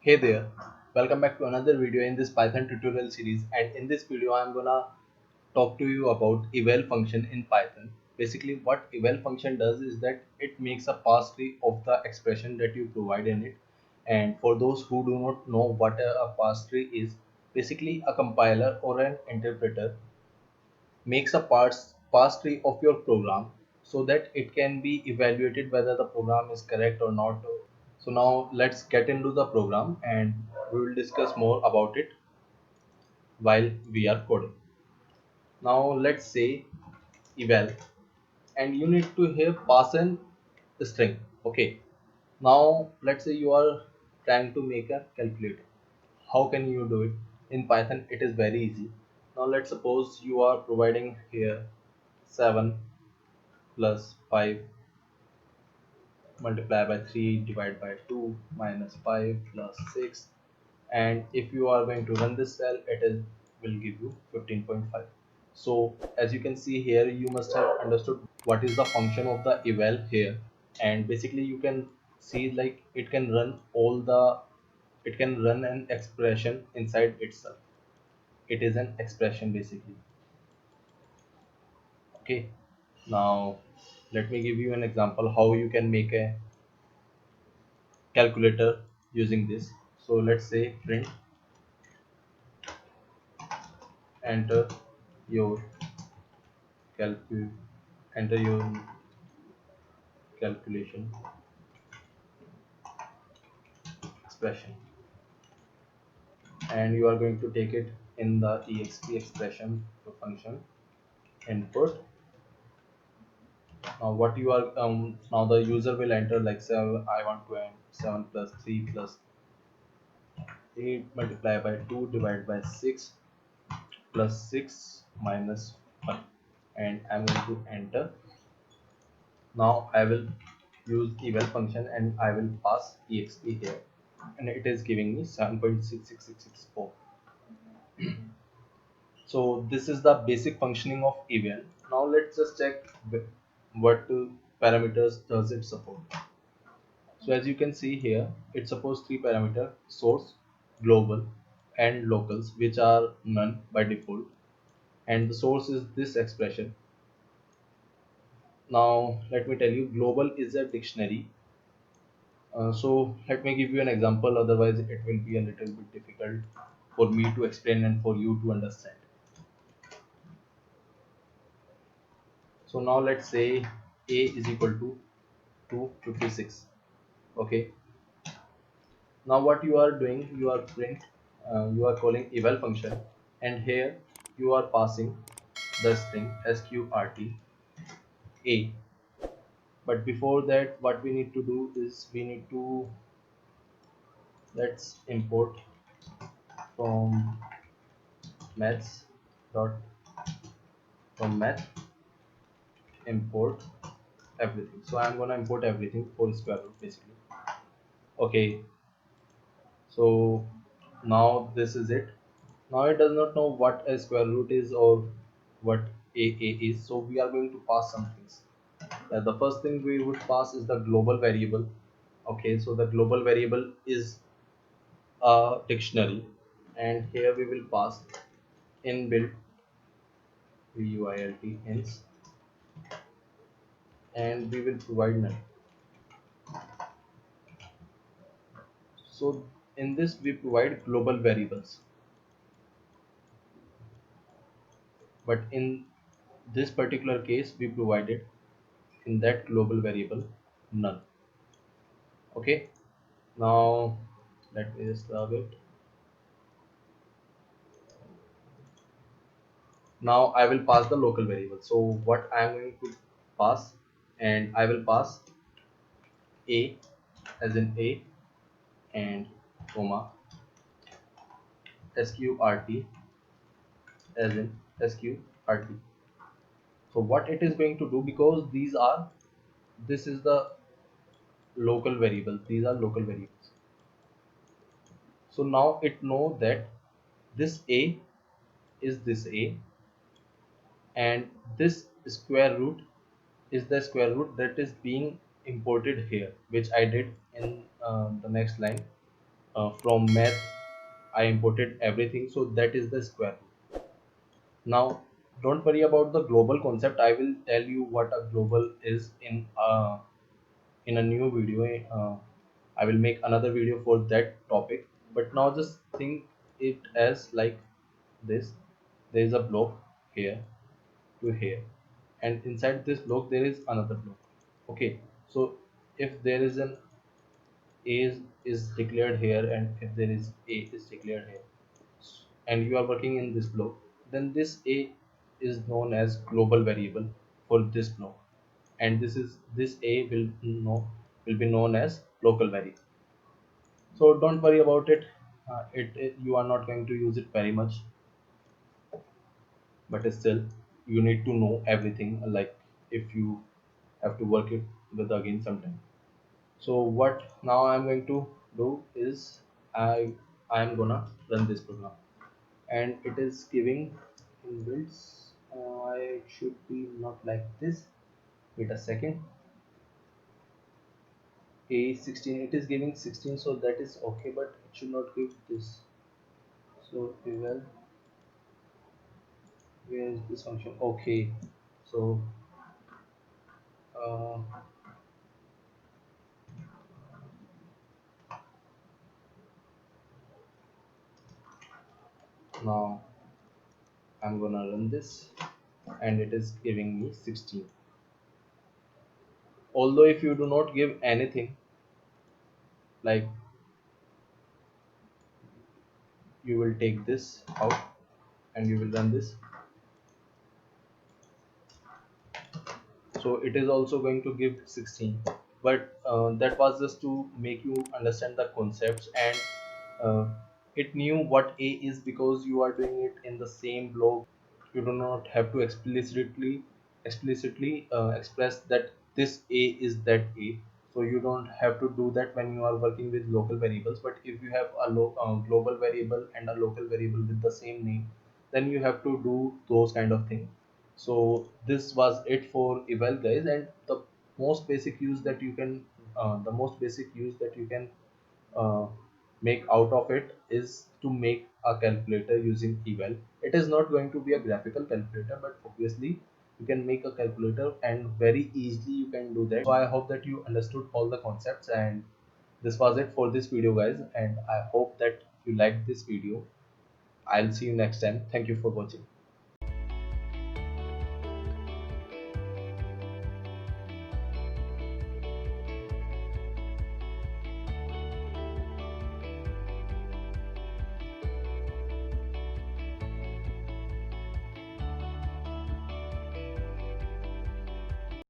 Hey there, welcome back to another video in this Python tutorial series, and in this video I'm gonna talk to you about eval function in Python. Basically what eval function does is that it makes a pass tree of the expression that you provide in it. And for those who do not know what a pass tree is, basically a compiler or an interpreter makes a pass tree of your program so that it can be evaluated whether the program is correct or not. So now let's get into the program and we will discuss more about it while we are coding. Now let's say eval, and you need to here pass an string. Okay. Now let's say you are trying to make a calculator. How can you do it? In Python it is very easy. Now let's suppose you are providing here 7 plus 5 multiply by 3 divide by 2 minus 5 plus 6, and if you are going to run this cell it is will give you 15.5. So as you can see here, you must have understood what is the function of the eval here, and basically you can see like it can run an expression inside itself. It is an expression basically. Okay, now let me give you an example how you can make a calculator using this. So let's say print enter your calcu enter your calculation expression, and you are going to take it in the ext expression function input. Now what you are now the user will enter like 7. I want to end 7 plus 3 plus 8 multiply by 2 divided by 6 plus 6 minus 1, and I'm going to enter. Now I will use eval function and I will pass ext here, and it is giving me 7.66664. So this is the basic functioning of eval. Now let's just check what parameters does it support. So as you can see here, it supports three parameters: source, global, and locals, which are none by default. And the source is this expression. Now let me tell you, global is a dictionary. So let me give you an example, otherwise it will be a little bit difficult for me to explain and for you to understand. So now let's say a is equal to 256. Okay. Now what you are doing, you are calling eval function, and here you are passing the string sqrt a. But before that, what we need to do is we need to let's import from maths dot from math import everything. So I'm gonna import everything for square root basically. Okay, so now this is it. Now it does not know what a square root is or what a is, so we are going to pass some things. The first thing we would pass is the global variable. Okay, so the global variable is a dictionary, and here we will pass inbuilt VUILT ins, and we will provide none. So in this we provide global variables, but in this particular case we provided in that global variable none. Okay, now let me just log it. Now I will pass the local variable. So what I am going to pass, and I will pass a as in a, and comma sqrt as in sqrt. So what it is going to do, because this is the local variable, these are local variables. So now it know that this a is this a, and this square root is the square root that is being imported here, which I did in the next line. from math I imported everything, so that is the square root. Now don't worry about the global concept. I will tell you what a global is in a new video. I will make another video for that topic, but now just think it as like this. There is a block here to here, and inside this block there is another block. Okay, so if there is an is declared here, and if there is a is declared here, and you are working in this block, then this a is known as global variable for this block, and this a will be known as local variable. So don't worry about it. You are not going to use it very much, but still you need to know everything, like if you have to work it with again sometime. So what now I'm going to do is I'm gonna run this program, and it is giving inbuilts. I should be not like this. Wait a second. A16, it is giving 16, so that is okay, but it should not give this. So well, where is this function? Okay, so uh, now I'm gonna run this, and it is giving me 16. Although if you do not give anything, like you will take this out and you will run this, so it is also going to give 16. But that was just to make you understand the concepts, and uh, it knew what a is because you are doing it in the same block. You do not have to explicitly express that this a is that a, so you don't have to do that when you are working with local variables. But if you have a global variable and a local variable with the same name, then you have to do those kind of things. So this was it for eval, guys, and most basic use that you can the most basic use that you can uh, make out of it is to make a calculator using eval. It is not going to be a graphical calculator, but obviously you can make a calculator, and very easily you can do that. So I hope that you understood all the concepts, and this was it for this video, guys, and I hope that you liked this video. I'll see you next time. Thank you for watching.